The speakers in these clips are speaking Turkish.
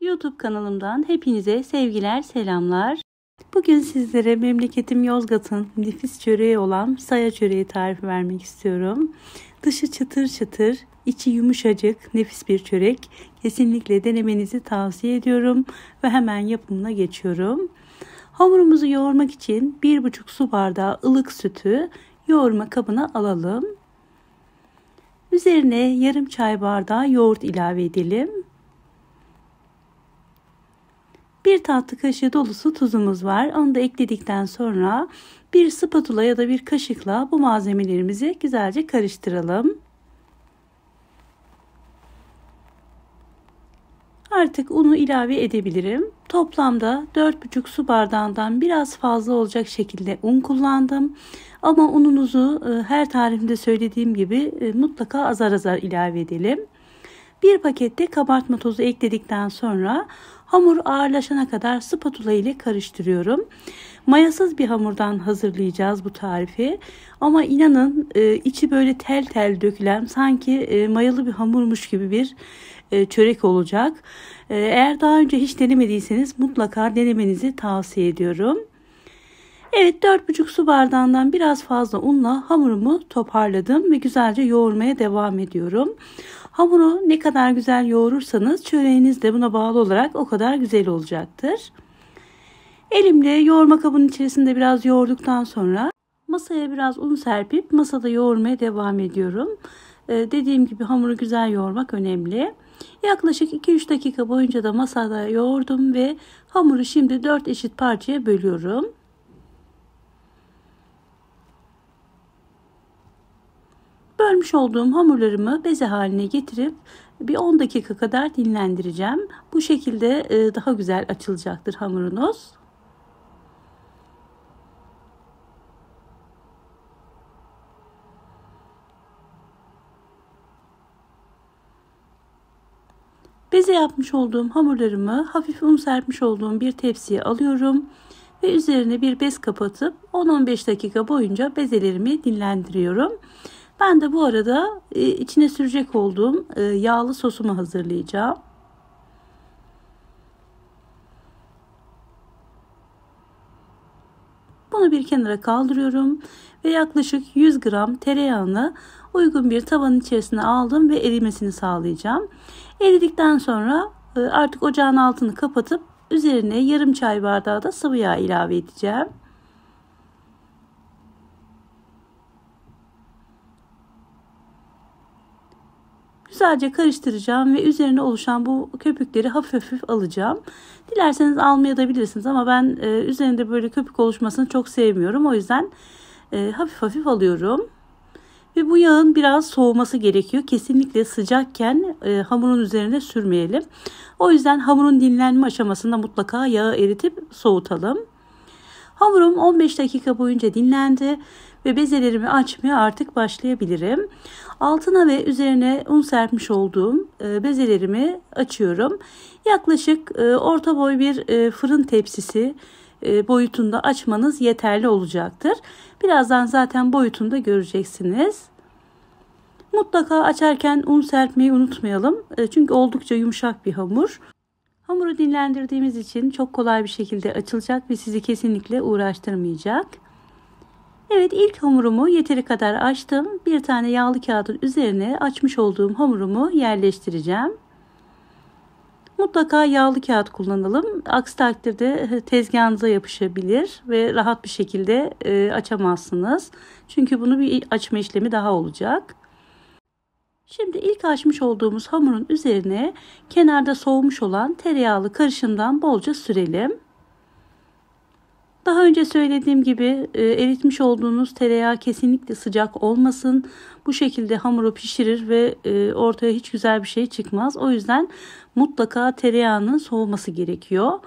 YouTube kanalımdan hepinize sevgiler, selamlar. Bugün sizlere memleketim Yozgat'ın nefis çöreği olan saya çöreği tarifi vermek istiyorum. Dışı çıtır çıtır, içi yumuşacık, nefis bir çörek. Kesinlikle denemenizi tavsiye ediyorum ve hemen yapımına geçiyorum. Hamurumuzu yoğurmak için 1,5 su bardağı ılık sütü yoğurma kabına alalım. Üzerine yarım çay bardağı yoğurt ilave edelim. 1 tatlı kaşığı dolusu tuzumuz var. Onu da ekledikten sonra bir spatula ya da bir kaşıkla bu malzemelerimizi güzelce karıştıralım. Artık unu ilave edebilirim. Toplamda 4,5 su bardağından biraz fazla olacak şekilde un kullandım. Ama ununuzu her tarifimde söylediğim gibi mutlaka azar azar ilave edelim. Bir pakette kabartma tozu ekledikten sonra hamur ağırlaşana kadar spatula ile karıştırıyorum. Mayasız bir hamurdan hazırlayacağız bu tarifi. Ama inanın içi böyle tel tel dökülen sanki mayalı bir hamurmuş gibi bir çörek olacak. Eğer daha önce hiç denemediyseniz mutlaka denemenizi tavsiye ediyorum. Evet, 4,5 su bardağından biraz fazla unla hamurumu toparladım ve güzelce yoğurmaya devam ediyorum. Hamuru ne kadar güzel yoğurursanız çöreğiniz de buna bağlı olarak o kadar güzel olacaktır. Elimle yoğurma kabının içerisinde biraz yoğurduktan sonra masaya biraz un serpip masada yoğurmaya devam ediyorum. Dediğim gibi hamuru güzel yoğurmak önemli. Yaklaşık 2-3 dakika boyunca da masada yoğurdum ve hamuru şimdi 4 eşit parçaya bölüyorum. Bölmüş olduğum hamurlarımı beze haline getirip bir 10 dakika kadar dinlendireceğim. Bu şekilde daha güzel açılacaktır hamurunuz. Beze yapmış olduğum hamurlarımı hafif un serpmiş olduğum bir tepsiye alıyorum ve üzerine bir bez kapatıp 10-15 dakika boyunca bezelerimi dinlendiriyorum. Ben de bu arada içine sürecek olduğum yağlı sosumu hazırlayacağım. Bunu bir kenara kaldırıyorum ve yaklaşık 100 gram tereyağını uygun bir tavanın içerisine aldım ve erimesini sağlayacağım. Eridikten sonra artık ocağın altını kapatıp üzerine yarım çay bardağı da sıvı yağ ilave edeceğim. Güzelce karıştıracağım ve üzerine oluşan bu köpükleri hafif hafif alacağım. Dilerseniz almayabilirsiniz ama ben üzerinde böyle köpük oluşmasını çok sevmiyorum. O yüzden hafif hafif alıyorum. Ve bu yağın biraz soğuması gerekiyor. Kesinlikle sıcakken hamurun üzerine sürmeyelim. O yüzden hamurun dinlenme aşamasında mutlaka yağı eritip soğutalım. Hamurum 15 dakika boyunca dinlendi ve bezelerimi açmaya artık başlayabilirim. Altına ve üzerine un serpmiş olduğum bezelerimi açıyorum. Yaklaşık orta boy bir fırın tepsisi boyutunda açmanız yeterli olacaktır. Birazdan zaten boyutunu da göreceksiniz. Mutlaka açarken un serpmeyi unutmayalım. Çünkü oldukça yumuşak bir hamur. Hamuru dinlendirdiğimiz için çok kolay bir şekilde açılacak ve sizi kesinlikle uğraştırmayacak. Evet, ilk hamurumu yeteri kadar açtım. Bir tane yağlı kağıdın üzerine açmış olduğum hamurumu yerleştireceğim. Mutlaka yağlı kağıt kullanalım. Aksi takdirde tezgahınıza yapışabilir ve rahat bir şekilde açamazsınız. Çünkü bunu bir açma işlemi daha olacak. Şimdi ilk açmış olduğumuz hamurun üzerine kenarda soğumuş olan tereyağlı karışımdan bolca sürelim. Daha önce söylediğim gibi eritmiş olduğunuz tereyağı kesinlikle sıcak olmasın. Bu şekilde hamuru pişirir ve ortaya hiç güzel bir şey çıkmaz. O yüzden mutlaka tereyağının soğuması gerekiyor.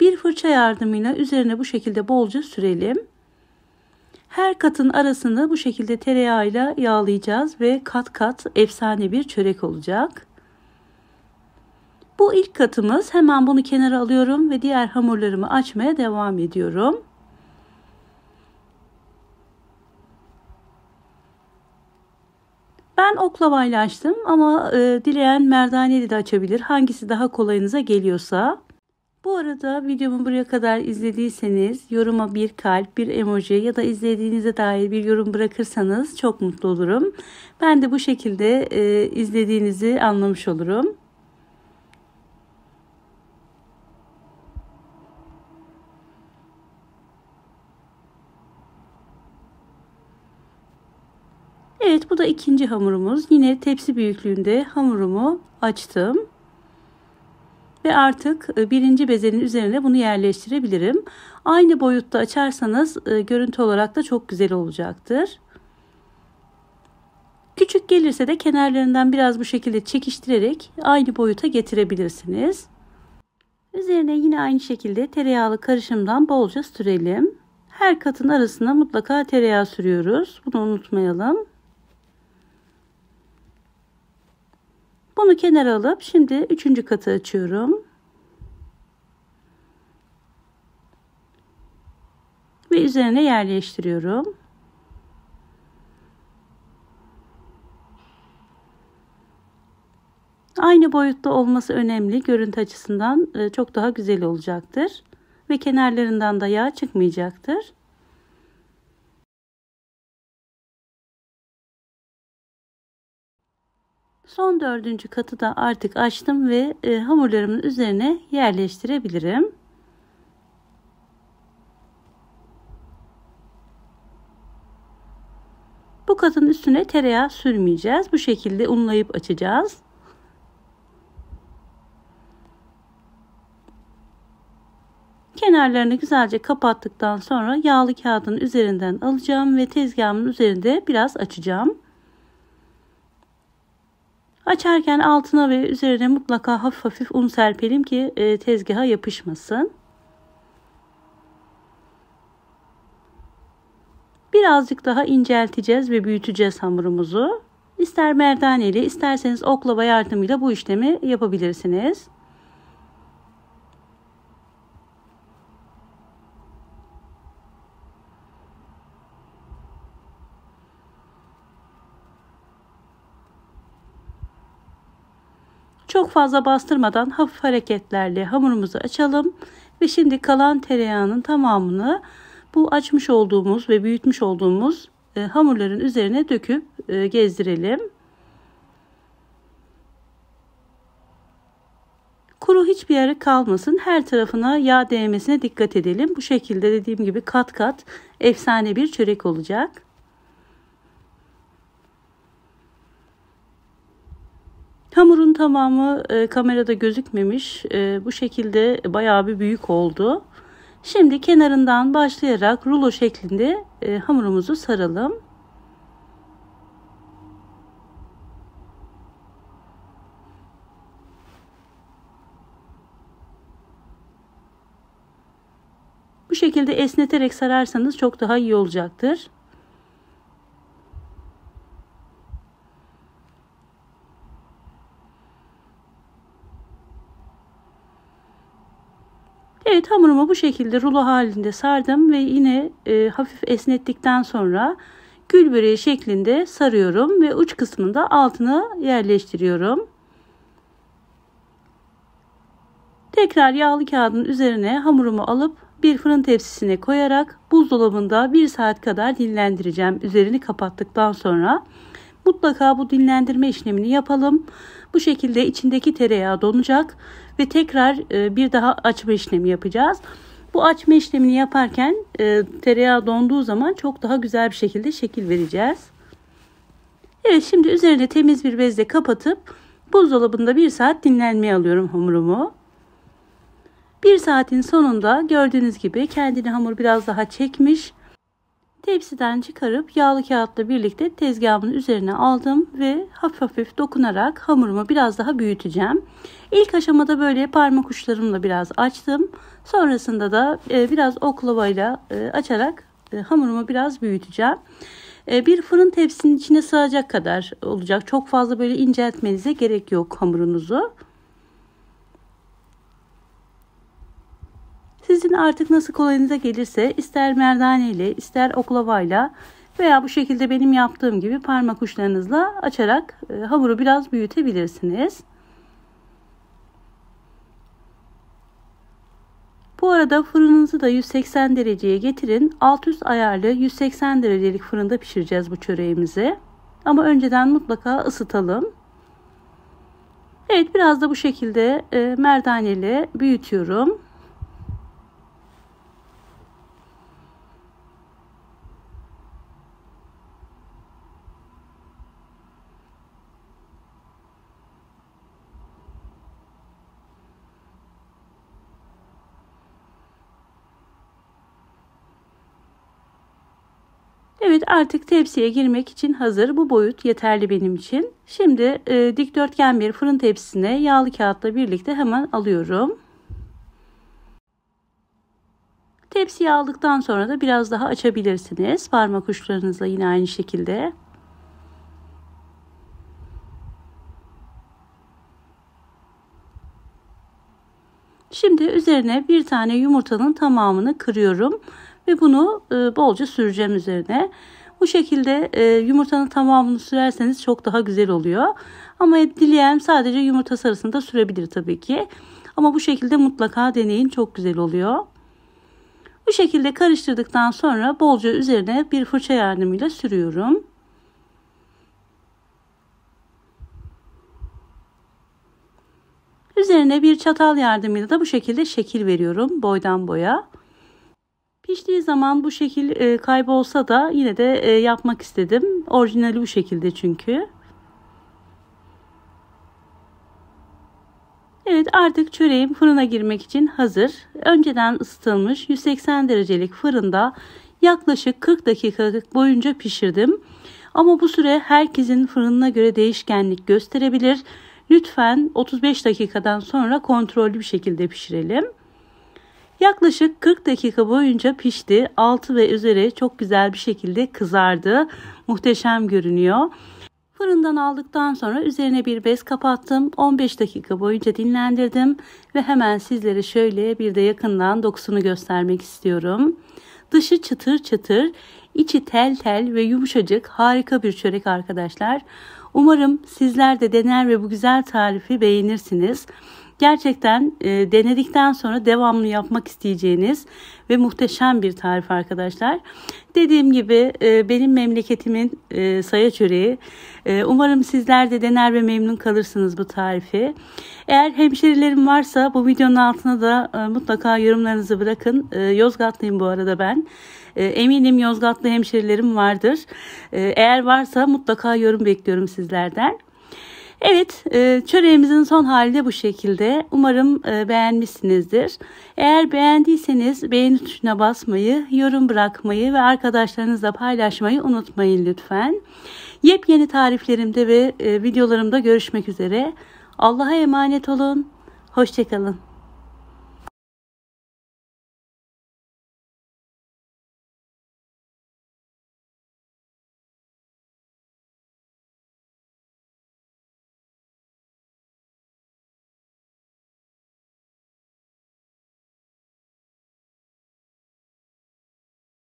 Bir fırça yardımıyla üzerine bu şekilde bolca sürelim. Her katın arasını bu şekilde tereyağıyla yağlayacağız ve kat kat efsane bir çörek olacak. Bu ilk katımız. Hemen bunu kenara alıyorum ve diğer hamurlarımı açmaya devam ediyorum. Ben oklavayla açtım ama dileyen merdaneyle de açabilir. Hangisi daha kolayınıza geliyorsa. Bu arada videomu buraya kadar izlediyseniz yoruma bir kalp, bir emoji ya da izlediğinize dair bir yorum bırakırsanız çok mutlu olurum. Ben de bu şekilde izlediğinizi anlamış olurum. Evet, bu da ikinci hamurumuz. Yine tepsi büyüklüğünde hamurumu açtım. Ve artık birinci bezenin üzerine bunu yerleştirebilirim. Aynı boyutta açarsanız görüntü olarak da çok güzel olacaktır. Küçük gelirse de kenarlarından biraz bu şekilde çekiştirerek aynı boyuta getirebilirsiniz. Üzerine yine aynı şekilde tereyağlı karışımdan bolca sürelim. Her katın arasına mutlaka tereyağı sürüyoruz. Bunu unutmayalım. Bunu kenara alıp şimdi üçüncü katı açıyorum. Ve üzerine yerleştiriyorum. Aynı boyutta olması önemli. Görüntü açısından çok daha güzel olacaktır. Ve kenarlarından da yağ çıkmayacaktır. Son dördüncü katı da artık açtım ve hamurlarımın üzerine yerleştirebilirim. Bu katın üstüne tereyağı sürmeyeceğiz. Bu şekilde unlayıp açacağız. Kenarlarını güzelce kapattıktan sonra yağlı kağıdın üzerinden alacağım ve tezgahımın üzerinde biraz açacağım. Açarken altına ve üzerine mutlaka hafif hafif un serpelim ki tezgaha yapışmasın. Birazcık daha incelteceğiz ve büyüteceğiz hamurumuzu. İster merdaneyle isterseniz oklava yardımıyla bu işlemi yapabilirsiniz. Çok fazla bastırmadan hafif hareketlerle hamurumuzu açalım ve şimdi kalan tereyağının tamamını bu açmış olduğumuz ve büyütmüş olduğumuz hamurların üzerine döküp gezdirelim. Kuru hiçbir yere kalmasın. Her tarafına yağ değmesine dikkat edelim. Bu şekilde dediğim gibi kat kat efsane bir çörek olacak. Hamurun tamamı kamerada gözükmemiş. Bu şekilde bayağı bir büyük oldu. Şimdi kenarından başlayarak rulo şeklinde hamurumuzu saralım. Bu şekilde esneterek sararsanız çok daha iyi olacaktır. Evet, hamurumu bu şekilde rulo halinde sardım ve yine hafif esnettikten sonra gül böreği şeklinde sarıyorum ve uç kısmında altına yerleştiriyorum. Tekrar yağlı kağıdın üzerine hamurumu alıp bir fırın tepsisine koyarak buzdolabında 1 saat kadar dinlendireceğim. Üzerini kapattıktan sonra mutlaka bu dinlendirme işlemini yapalım. Bu şekilde içindeki tereyağı donacak ve tekrar bir daha açma işlemi yapacağız. Bu açma işlemini yaparken tereyağı donduğu zaman çok daha güzel bir şekilde şekil vereceğiz. Evet, şimdi üzerine temiz bir bezle kapatıp buzdolabında 1 saat dinlenmeye alıyorum hamurumu. 1 saatin sonunda gördüğünüz gibi kendini hamur biraz daha çekmiş. Tepsiden çıkarıp yağlı kağıtla birlikte tezgahımın üzerine aldım ve hafif hafif dokunarak hamurumu biraz daha büyüteceğim. İlk aşamada böyle parmak uçlarımla biraz açtım. Sonrasında da biraz oklavayla açarak hamurumu biraz büyüteceğim. Bir fırın tepsinin içine sığacak kadar olacak. Çok fazla böyle inceltmenize gerek yok hamurunuzu. Sizin artık nasıl kolayınıza gelirse ister merdaneyle ister oklavayla Veya bu şekilde benim yaptığım gibi parmak uçlarınızla açarak hamuru biraz büyütebilirsiniz. Bu arada fırınınızı da 180 dereceye getirin. Alt üst ayarlı 180 derecelik fırında pişireceğiz bu çöreğimizi. Ama önceden mutlaka ısıtalım. Evet, biraz da bu şekilde merdaneyle büyütüyorum. Evet, artık tepsiye girmek için hazır. Bu boyut yeterli benim için. Şimdi dikdörtgen bir fırın tepsisine yağlı kağıtla birlikte hemen alıyorum. Tepsiyi aldıktan sonra da biraz daha açabilirsiniz. Parmak uçlarınızla yine aynı şekilde. Şimdi üzerine bir tane yumurtanın tamamını kırıyorum ve bunu bolca süreceğim üzerine. Bu şekilde yumurtanın tamamını sürerseniz çok daha güzel oluyor. Ama dileyen sadece yumurta sarısını da sürebilir tabii ki. Ama bu şekilde mutlaka deneyin, çok güzel oluyor. Bu şekilde karıştırdıktan sonra bolca üzerine bir fırça yardımıyla sürüyorum. Üzerine bir çatal yardımıyla da bu şekilde şekil veriyorum boydan boya. Piştiği zaman bu şekil kaybolsa da yine de yapmak istedim. Orijinali bu şekilde çünkü. Evet, artık çöreğim fırına girmek için hazır. Önceden ısıtılmış 180 derecelik fırında yaklaşık 40 dakika boyunca pişirdim. Ama bu süre herkesin fırınına göre değişkenlik gösterebilir. Lütfen 35 dakikadan sonra kontrollü bir şekilde pişirelim. Yaklaşık 40 dakika boyunca pişti. Altı ve üzeri çok güzel bir şekilde kızardı. Muhteşem görünüyor. Fırından aldıktan sonra üzerine bir bez kapattım. 15 dakika boyunca dinlendirdim. Ve hemen sizlere şöyle bir de yakından dokusunu göstermek istiyorum. Dışı çıtır çıtır, içi tel tel ve yumuşacık, harika bir çörek arkadaşlar. Umarım sizler de dener ve bu güzel tarifi beğenirsiniz. Gerçekten denedikten sonra devamlı yapmak isteyeceğiniz ve muhteşem bir tarif arkadaşlar. Dediğim gibi benim memleketimin saya çöreği. Umarım sizler de dener ve memnun kalırsınız bu tarifi. Eğer hemşerilerim varsa bu videonun altına da mutlaka yorumlarınızı bırakın. Yozgatlıyım bu arada ben. Eminim Yozgatlı hemşerilerim vardır. Eğer varsa mutlaka yorum bekliyorum sizlerden. Evet, çöreğimizin son hali de bu şekilde. Umarım beğenmişsinizdir. Eğer beğendiyseniz beğeni tuşuna basmayı, yorum bırakmayı ve arkadaşlarınızla paylaşmayı unutmayın lütfen. Yepyeni tariflerimde ve videolarımda görüşmek üzere. Allah'a emanet olun. Hoşça kalın.